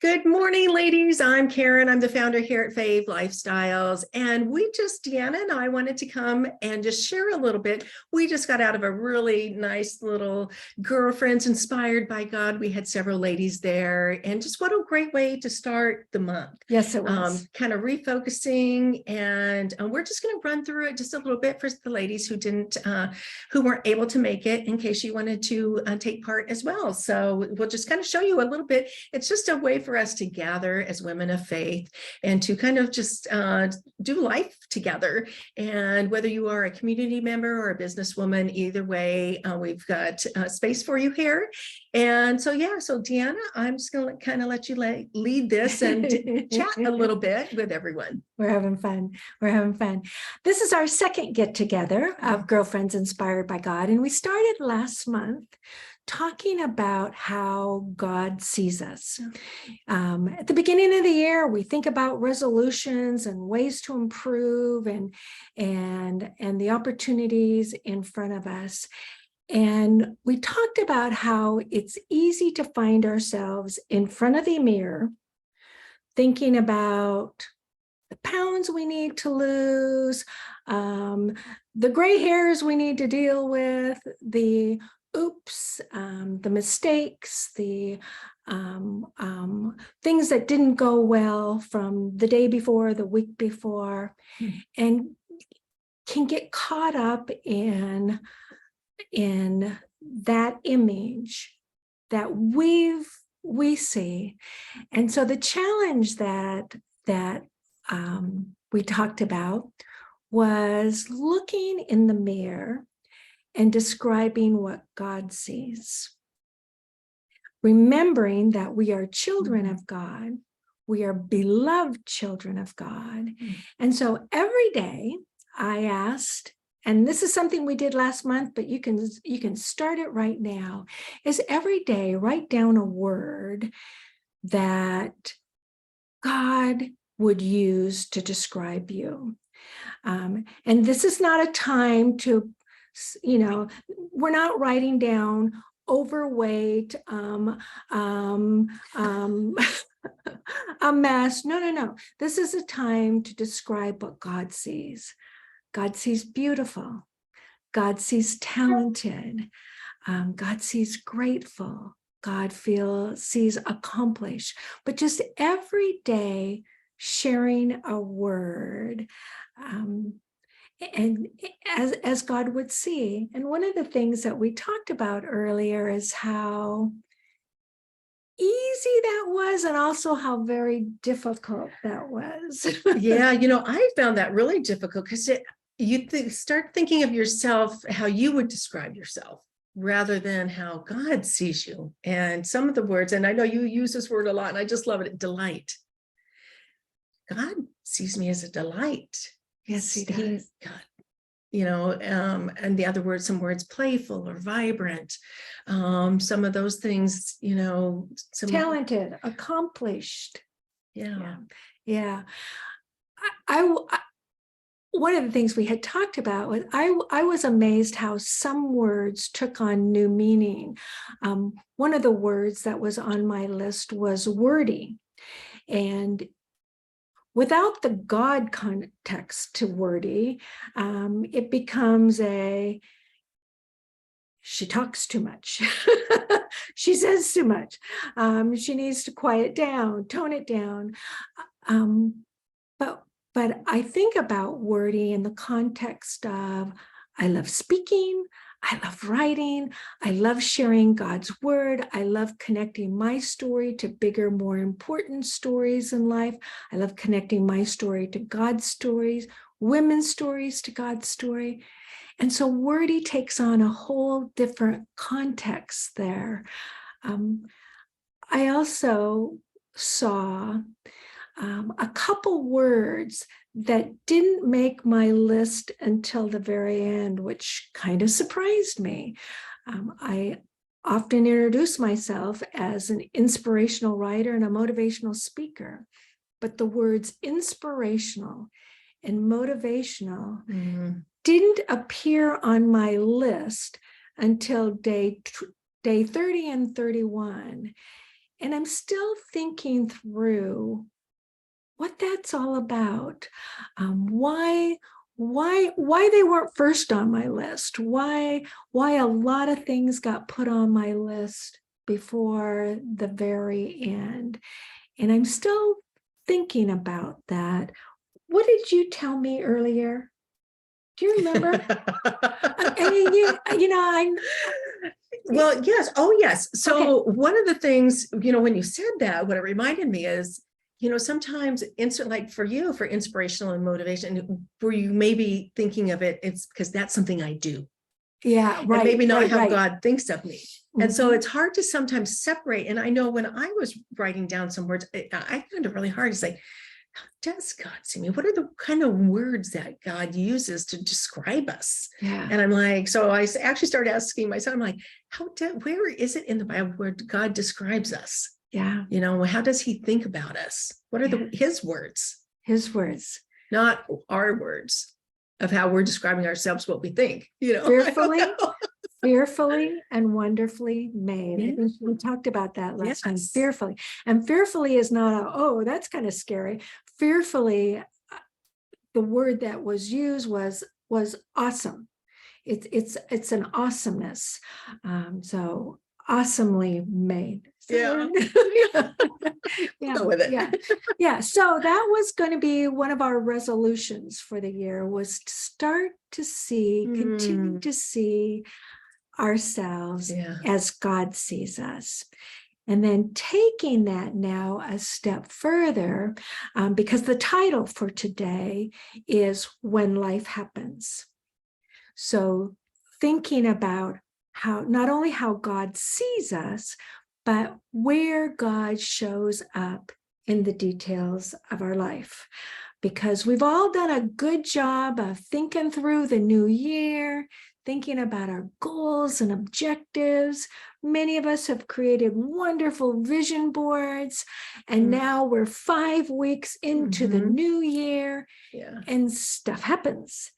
Good morning, ladies. I'm Karen. I'm the founder here at Fave Lifestyles. And Deanna and I wanted to come and just share a little bit. We just got out of a really nice little Girlfriends Inspired by God. We had several ladies there, and just what a great way to start the month. Yes, it was. Kind of refocusing, and we're just going to run through it just a little bit for the ladies who weren't able to make it, in case you wanted to take part as well. So we'll just kind of show you a little bit. It's just a way for us to gather as women of faith and to kind of just do life together. And whether you are a community member or a businesswoman, either way, we've got space for you here. And so, so Deanna, I'm just going to kind of let you lead this and chat a little bit with everyone. We're having fun. We're having fun. This is our second get together of Girlfriends Inspired by God. And we started last month talking about how God sees us. At the beginning of the year, we think about resolutions and ways to improve and the opportunities in front of us. And we talked about how it's easy to find ourselves in front of the mirror, thinking about the pounds we need to lose, the gray hairs we need to deal with, the oops, the mistakes, the things that didn't go well from the day before, the week before, and can get caught up in that image that we see. And so the challenge that we talked about was looking in the mirror and describing what God sees. Remembering that we are children of God, we are beloved children of God. And so every day I asked, and this is something we did last month, but you can start it right now, is every day write down a word that God would use to describe you. And this is not a time to, we're not writing down overweight, a mess. No. This is a time to describe what God sees. God sees beautiful. God sees talented. God sees grateful. God sees accomplished. But just every day sharing a word, and as God would see. And one of the things that we talked about earlier is how easy that was, and also how very difficult that was. Yeah, I found that really difficult because you start thinking of yourself, how you would describe yourself, rather than how God sees you. And some of the words, and I know you use this word a lot, and I just love it, delight. God sees me as a delight. Yes, he does. And the other words, some words, playful or vibrant. Some of those things, talented, accomplished. Yeah. I one of the things we had talked about was I was amazed how some words took on new meaning. One of the words that was on my list was wordy, and without the God context to wordy, it becomes she talks too much. She says too much. She needs to quiet down, tone it down. But I think about wordy in the context of, I love speaking, I love writing, I love sharing God's word, I love connecting my story to bigger, more important stories in life. I love connecting my story to God's stories, women's stories to God's story. And so wordy takes on a whole different context there. I also saw a couple words that didn't make my list until the very end, which kind of surprised me. I often introduce myself as an inspirational writer and a motivational speaker, but the words inspirational and motivational didn't appear on my list until day 30 and 31. And I'm still thinking through what that's all about. Why they weren't first on my list, why a lot of things got put on my list before the very end. And I'm still thinking about that. What did you tell me earlier? Do you remember? I mean, I'm Well, yes. Oh, yes. So okay. one of the things, when you said that, what it reminded me is, sometimes instant, like for you, for inspirational and motivation, where you may be thinking of it, it's because that's something I do, Yeah, and right, maybe not right, how right. God thinks of me. And so Mhm. it's hard to sometimes separate. And I know when I was writing down some words, I found it really hard. It's like, how does God see me? What are the kind of words that God uses to describe us? Yeah, And I'm like, so I actually started asking myself, I'm like, where is it in the Bible where God describes us? yeah, How does he think about us? What are yeah. his words, His words. not our words of how we're describing ourselves, what we think, I don't Fearfully, know. fearfully and wonderfully made. I think we Yeah. talked about that last time. Yes. Fearfully. And fearfully is not oh, that's kind of scary. Fearfully, the word that was used was awesome. It's an awesomeness. So awesomely made. Yeah. So, We'll yeah, go with it. yeah, yeah. So that was going to be one of our resolutions for the year, was to start to continue to see ourselves Yeah. as God sees us. And then taking that now a step further, because the title for today is When Life Happens. So thinking about how not only how God sees us, but where God shows up in the details of our life. Because we've all done a good job of thinking through the new year, thinking about our goals and objectives. Many of us have created wonderful vision boards, and now we're 5 weeks into the Mhm. new year, Yeah. and stuff happens.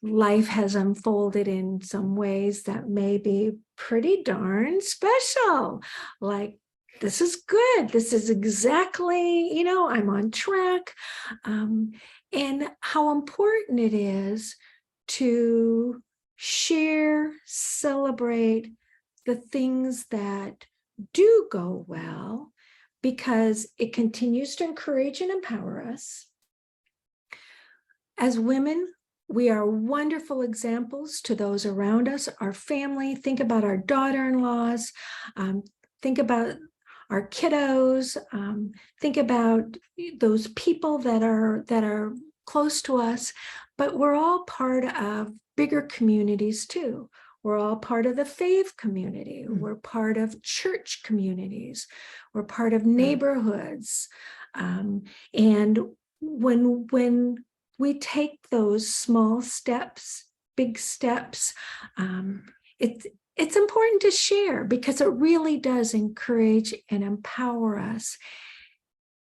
Life has unfolded in some ways that may be pretty darn special. Like, this is good. This is exactly, I'm on track. And how important it is to share, celebrate the things that do go well, because it continues to encourage and empower us. As women, we are wonderful examples to those around us, our family. Think about our daughter-in-laws. Think about our kiddos. Think about those people that are close to us. But we're all part of bigger communities too. We're all part of the Fave community. We're part of church communities. We're part of neighborhoods. And when we take those small steps, big steps, it's important to share, because it really does encourage and empower us.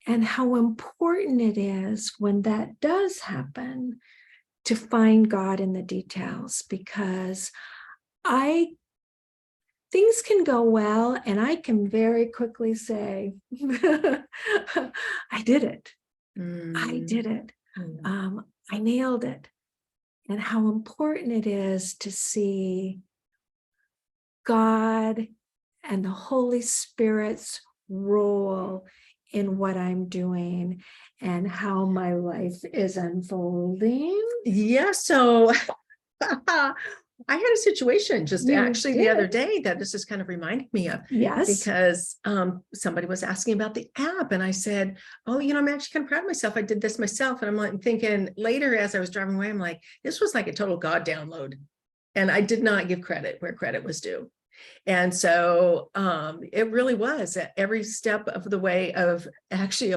And how important it is when that does happen to find God in the details, because things can go well and I can very quickly say, I did it. I did it. I nailed it. And how important it is to see God and the Holy Spirit's role in what I'm doing and how my life is unfolding. Yeah. So I had a situation just You actually the other did. day that this is kind of reminding me of, Yes. because somebody was asking about the app, and I said, oh, I'm actually kind of proud of myself. I did this myself. And I'm like thinking later as I was driving away, I'm like, this was like a total God download. And I did not give credit where credit was due. And so it really was at every step of the way of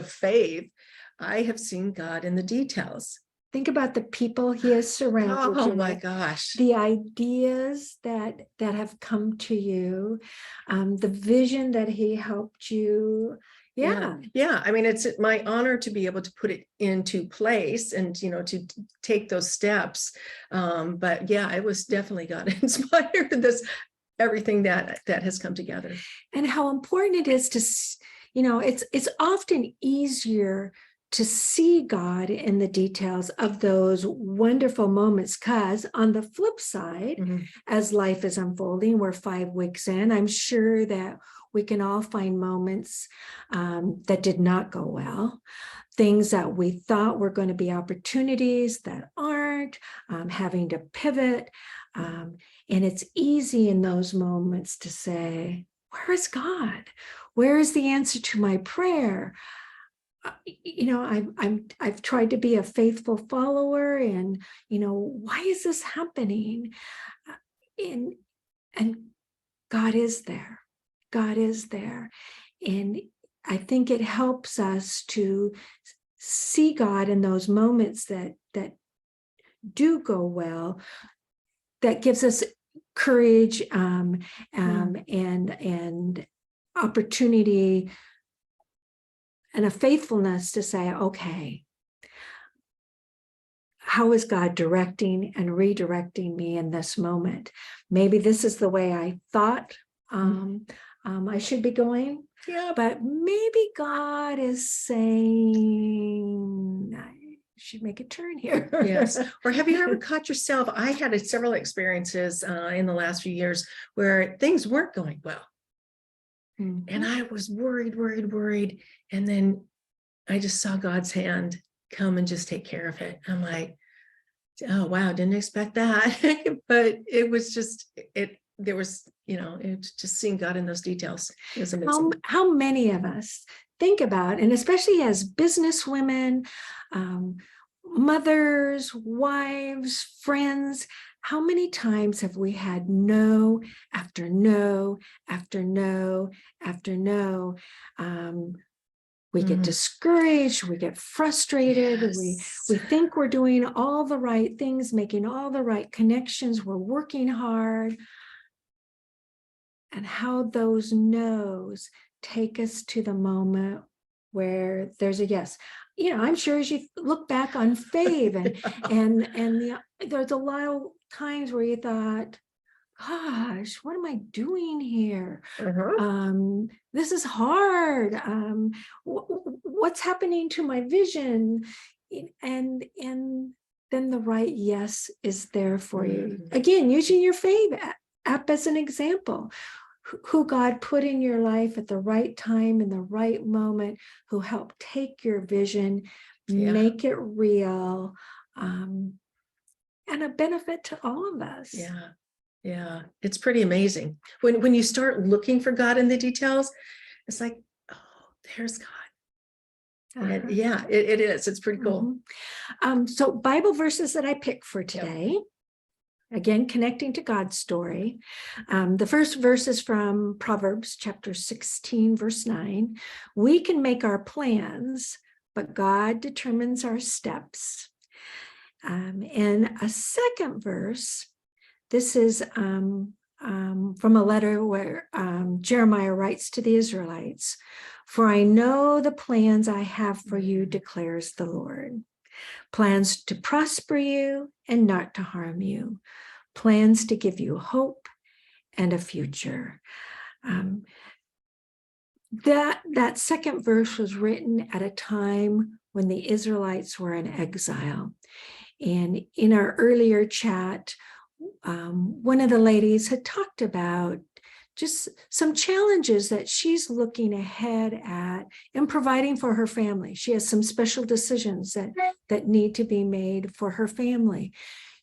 faith. I have seen God in the details. Think about the people he has surrounded Oh you my with, gosh. the ideas that have come to you, the vision that he helped you. Yeah. Yeah. I mean, it's my honor to be able to put it into place and, to take those steps. But yeah, I was definitely God inspired this. everything that has come together. And how important it is to, it's often easier to see God in the details of those wonderful moments, because on the flip side, as life is unfolding, we're 5 weeks in, I'm sure that we can all find moments that did not go well, things that we thought were going to be opportunities that aren't, having to pivot. And it's easy in those moments to say, where is God? Where is the answer to my prayer? I've tried to be a faithful follower, and why is this happening? And God is there. God is there. And I think it helps us to see God in those moments that do go well, that gives us courage and opportunity and a faithfulness to say, okay, how is God directing and redirecting me in this moment? Maybe this is the way I thought I should be going. Yeah. But maybe God is saying, I should make a turn here. Yes. Or have you ever caught yourself? I had several experiences in the last few years where things weren't going well. And I was worried. And then I just saw God's hand come and just take care of it. I'm like, oh, wow, didn't expect that. But it was just, there was, it's just seeing God in those details. It was amazing. How many of us think about, and especially as business women, mothers, wives, friends, how many times have we had no after no after no after no? We get discouraged, we get frustrated, we think we're doing all the right things, making all the right connections, we're working hard. And how those no's take us to the moment where there's a yes. I'm sure as you look back on Fave and there's a lot of times where you thought, gosh, what am I doing here? This is hard. What's happening to my vision? And then the right yes is there for you. Again, using your Fave app as an example. Who God put in your life at the right time, in the right moment, who helped take your vision, make it real, and a benefit to all of us. Yeah, it's pretty amazing. When you start looking for God in the details, it's like, oh, there's God. And yeah, it is. It's pretty cool. So Bible verses that I picked for today. Again, connecting to God's story. The first verse is from Proverbs chapter 16, verse 9. We can make our plans, but God determines our steps. And a second verse, this is from a letter where Jeremiah writes to the Israelites, "For I know the plans I have for you, declares the Lord. Plans to prosper you and not to harm you. Plans to give you hope and a future." That second verse was written at a time when the Israelites were in exile. And in our earlier chat, one of the ladies had talked about just some challenges that she's looking ahead at in providing for her family. She has some special decisions that need to be made for her family.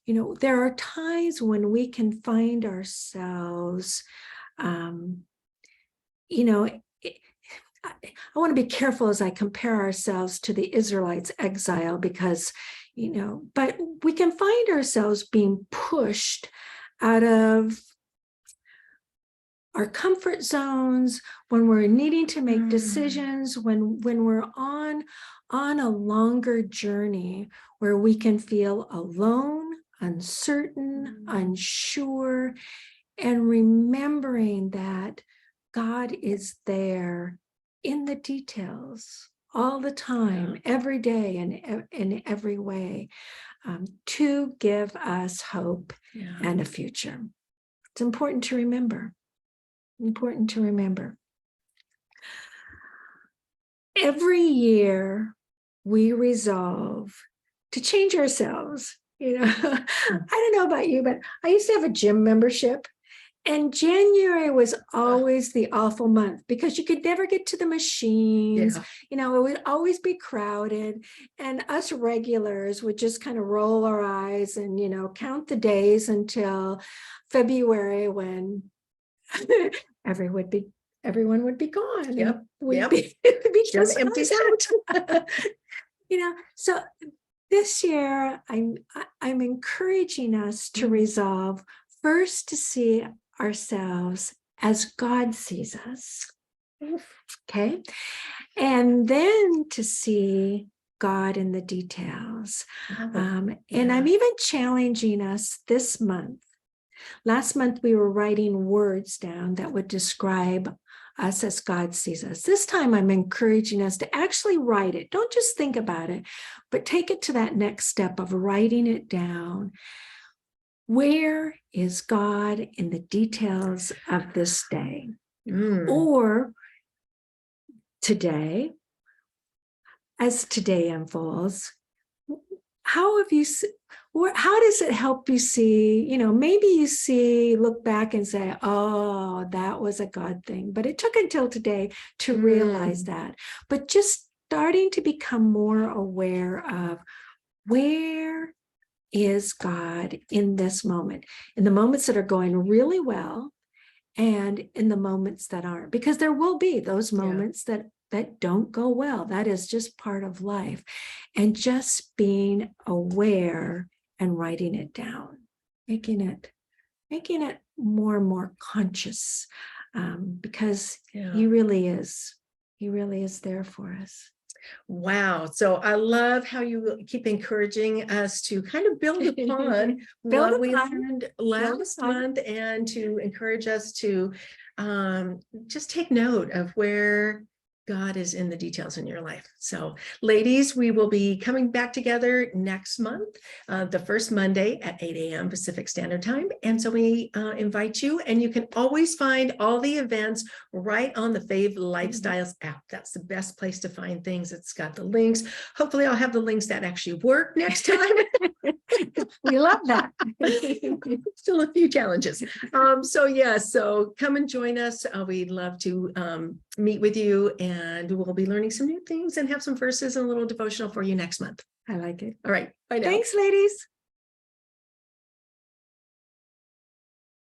There are times when we can find ourselves, I want to be careful as I compare ourselves to the Israelites' exile because, but we can find ourselves being pushed out of our comfort zones when we're needing to make decisions, when we're on a longer journey where we can feel alone, uncertain, unsure, and remembering that God is there in the details all the time, every day, and in every way, to give us hope and a future. It's important to remember. Important to remember. Every year we resolve to change ourselves. I don't know about you, but I used to have a gym membership, and January was always the awful month because you could never get to the machines. Yeah. It would always be crowded, and us regulars would just kind of roll our eyes and, count the days until February, when everyone would be gone. Yep. We'd be Gym empties out. So this year, I'm encouraging us to resolve first to see ourselves as God sees us. Okay. And then to see God in the details. And I'm even challenging us this month. Last month, we were writing words down that would describe us as God sees us. This time, I'm encouraging us to actually write it. Don't just think about it, but take it to that next step of writing it down. Where is God in the details of this day? Or today, as today unfolds, how does it help you see, maybe you look back and say, oh, that was a God thing, but it took until today to realize that. But just starting to become more aware of where is God in this moment, in the moments that are going really well and in the moments that aren't, because there will be those moments that don't go well. That is just part of life. And just being aware and writing it down, making it more and more conscious, because he really is there for us. Wow. So I love how you keep encouraging us to kind of build upon what we learned last month, and to encourage us to just take note of where God is in the details in your life. So ladies, we will be coming back together next month, the first Monday at 8 a.m. Pacific Standard Time. And so we invite you, and you can always find all the events right on the Fave Lifestyles app. That's the best place to find things. It's got the links. Hopefully I'll have the links that actually work next time. We love that. Still a few challenges. So come and join us. We'd love to meet with you, and we'll be learning some new things and have some verses and a little devotional for you next month. I like it. All right. Bye now. Thanks, ladies.